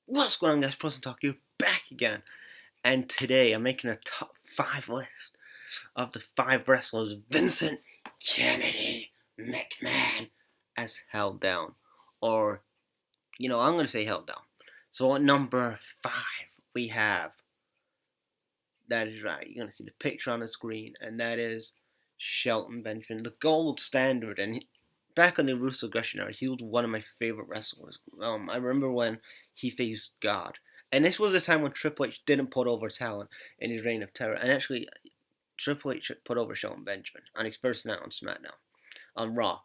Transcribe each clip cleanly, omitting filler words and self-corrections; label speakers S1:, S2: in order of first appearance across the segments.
S1: What's going on, guys? Person Talk, you're back again. And today I'm making a top 5 list of the 5 wrestlers Vincent Kennedy McMahon has held down. Or, I'm going to say held down. So at number 5, we have, that is right, you're going to see the picture on the screen, and that is Shelton Benjamin, the gold standard. And back on the Russo Aggression era, he was one of my favorite wrestlers. I remember when he faced God. And this was a time when Triple H didn't put over talent in his reign of terror. And actually, Triple H put over Shelton Benjamin on his first night on SmackDown, on Raw.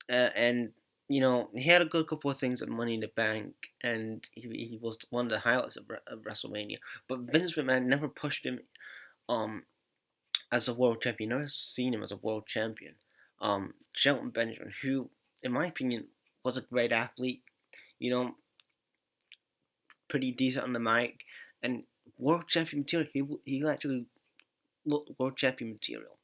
S1: And, he had a good couple of things at Money in the Bank, and he was one of the highlights of WrestleMania. But Vince McMahon never pushed him as a world champion. Never seen him as a world champion. Shelton Benjamin, who, in my opinion, was a great athlete, you know, pretty decent on the mic, and world champion material. He actually looked world champion material.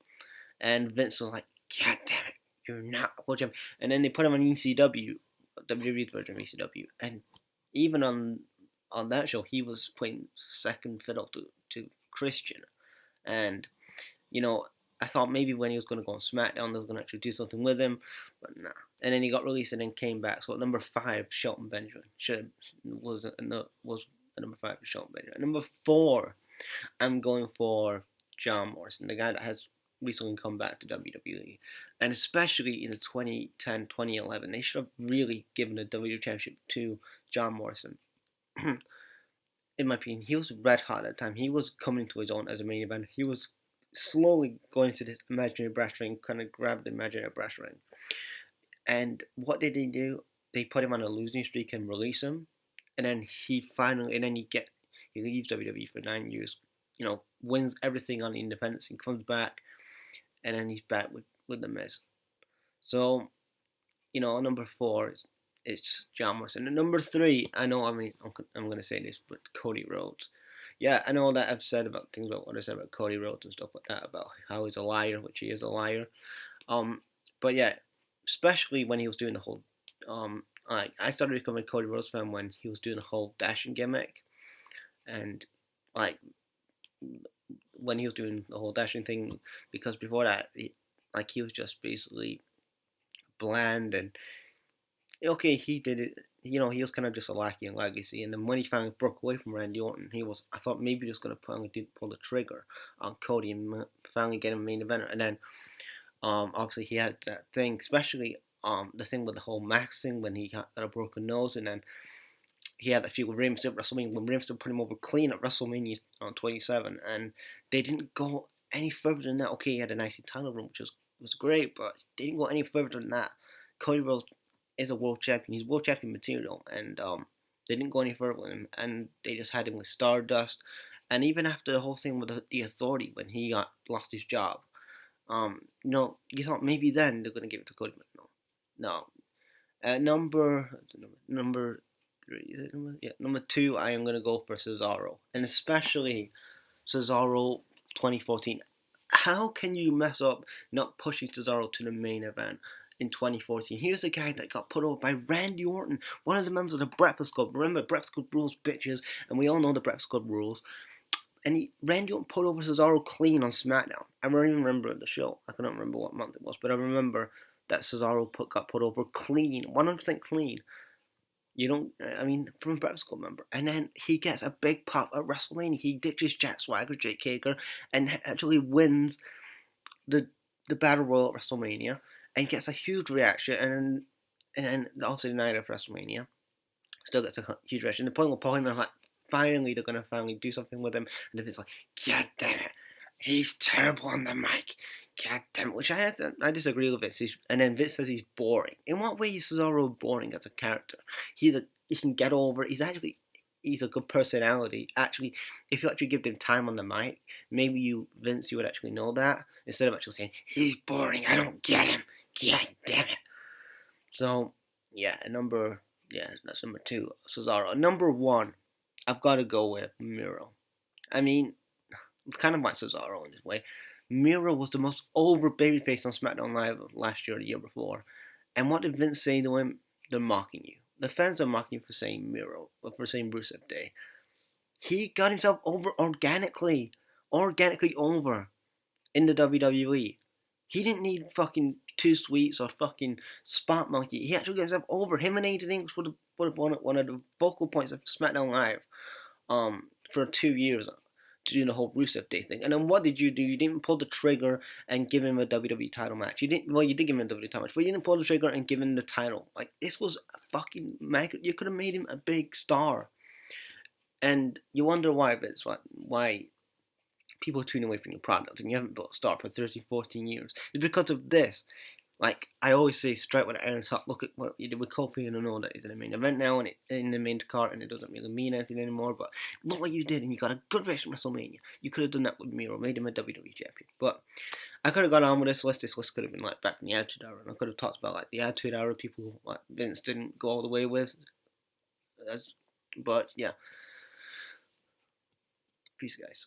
S1: And Vince was like, God damn it, you're not world champion. And then they put him on ECW, WWE's version of ECW, and even on that show, he was playing second fiddle to Christian. And I thought maybe when he was going to go on SmackDown, they was going to actually do something with him, but nah. And then he got released and then came back. So at number 5, Shelton Benjamin was at number 5 for Shelton Benjamin. At number 4, I'm going for John Morrison, the guy that has recently come back to WWE. And especially in the 2010, 2011, they should have really given the WWE Championship to John Morrison. In my opinion, he was red hot at the time. He was coming to his own as a main event. He was slowly going to this imaginary brass ring, kind of grabbed the imaginary brass ring. And what did they do? They put him on a losing streak and release him. And then he leaves WWE for 9 years, wins everything on the independence and comes back, and then he's back with The Miz. So, number 4 it's John Morrison. And number 3, I'm going to say this, but Cody Rhodes. Yeah, I know that I've said about things about what I said about Cody Rhodes and stuff like that, about how he's a liar, which he is a liar. But yeah, especially when he was doing the whole, I started becoming a Cody Rhodes fan when he was doing the whole dashing gimmick, and when he was doing the whole dashing thing, because before that, he was just basically bland, and okay, he did it. He was kind of just a lackey in Legacy, and then when he finally broke away from Randy Orton, I thought maybe he was going to finally pull the trigger on Cody and finally get him a main event. And then, obviously he had that thing, especially the thing with the whole Max thing when he got a broken nose, and then he had that feud with Rey Mysterio at WrestleMania when Rey Mysterio put him over clean at WrestleMania on 27, and they didn't go any further than that. Okay, he had a nice title run, which was great, but they didn't go any further than that. Cody Rhodes is a world champion. He's world champion material, and they didn't go any further with him, and they just had him with Stardust. And even after the whole thing with the Authority, when he lost his job, you thought maybe then they're gonna give it to Cody, but no. Number 3, number 2, I am gonna go for Cesaro, and especially Cesaro 2014. How can you mess up not pushing Cesaro to the main event in 2014? Here's a guy that got put over by Randy Orton, one of the members of the Breakfast Club. Remember, Breakfast Club rules, bitches, and we all know the Breakfast Club rules. And Randy Orton put over Cesaro clean on SmackDown. I don't even remember the show. I cannot remember what month it was, but I remember that Cesaro got put over clean, 100% clean. From Breakfast Club member. And then he gets a big pop at WrestleMania. He ditches Jack Swagger, Jake Hager, and actually wins the Battle Royal at WrestleMania, and gets a huge reaction. And then also the night of WrestleMania, still gets a huge reaction. The point with Paul Heyman, finally they're gonna finally do something with him, and if it's like, God damn it, he's terrible on the mic. God damn it, which I disagree with Vince. And then Vince says he's boring. In what way is Cesaro boring as a character? He can get over. He's a good personality. Actually, if you actually give him time on the mic, maybe Vince, you would actually know that, instead of actually saying he's boring. I don't get him. God damn it. So that's number 2, Cesaro. Number 1, I've got to go with Miro. Kind of like Cesaro in this way. Miro was the most over babyface on SmackDown Live last year or the year before. And what did Vince say to him? They're mocking you. the fans are mocking for saying Miro, for saying Rusev Day. He got himself over organically over in the WWE. He didn't need fucking Too Sweets or fucking Spot Monkey. He actually got himself over. Him and AJ Styles would have one of the focal points of SmackDown Live for 2 years to do the whole Rusev Day thing. And then what did you do? You didn't pull the trigger and give him a WWE title match. You did give him a WWE title match, but you didn't pull the trigger and give him the title. Like, this was a fucking mega. You could have made him a big star. And you wonder why people tune away from your product and you haven't built a star for 13, 14 years. It's because of this. Like, I always say, strike with the iron top. Look at what you did with Kofi and all that is in the main event now, and in the main card, and it doesn't really mean anything anymore. But look what you did, and you got a good race at WrestleMania. You could have done that with Miro, made him a WWE champion. But I could have gone on with this list. This list could have been like back in the Attitude Era, and I could have talked about like the Attitude Era people like Vince didn't go all the way with. But yeah, peace, guys.